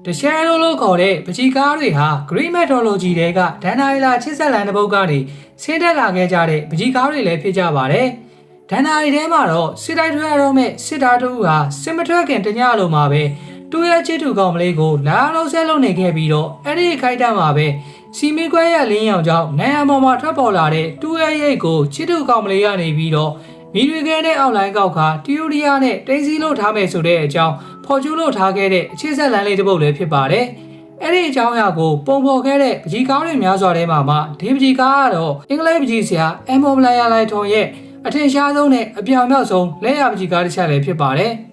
တရှယ်ရိုလို့ခေါ်တဲ့ပကြီးကားတွေဟာ Greek mythology တွေကဒန်နာရီလာချစ်ဆက်လန်တစ်ပုဒ်ကနေဆင်းသက်လာခဲ့ကြတဲ့ပကြီးကားတွေလည်းဖြစ်ကြပါတယ်။ဒန်နာရီထဲမှာတော့စစ်တိုက်ထွက်ရတော့မဲ့စစ်သားတို့ဟာစစ်မထွက်ခင်တညလုံးမှာပဲတူရဲ့ချစ်သူကောင်မလေးကိုလာအောင်ဆက်လုပ်နေခဲ့ပြီးတော့အဲ့ဒီခိုက်တမ်းမှာပဲစီမီခွဲရလင်းရောင်ကြောင့်နိုင်ရမော်မှာထွက်ပေါ်လာတဲ့တူရဲ့ရိတ်ကိုချစ်သူကောင်မလေးကနေပြီးတော့မီတွေခဲတဲ့အောက်လိုင်းကောက်ကတီယိုရီယာနဲ့တင်းစီလို့ထားမယ်ဆိုတဲ့အကြောင်းဖော်ကျူးလို့ထားခဲ့တဲ့အခြေဆက်လန်းလေးတစ်ပုဒ်လည်းဖြစ်ပါတယ်။အဲ့ဒီအကြောင်းအရာကိုပုံဖော်ခဲ့တဲ့ပကြီးကားတွေများစွာထဲမှာဒီပကြီးကားကတော့အင်္ဂလိပ်ပကြီးဆရာအမ်မော်မလိုင်ယာလိုက်ထွန်ရဲ့အထင်ရှားဆုံးနဲ့အပြောင်မြောက်ဆုံးလက်ရပကြီးကားတစ်ချက်လည်းဖြစ်ပါတယ်။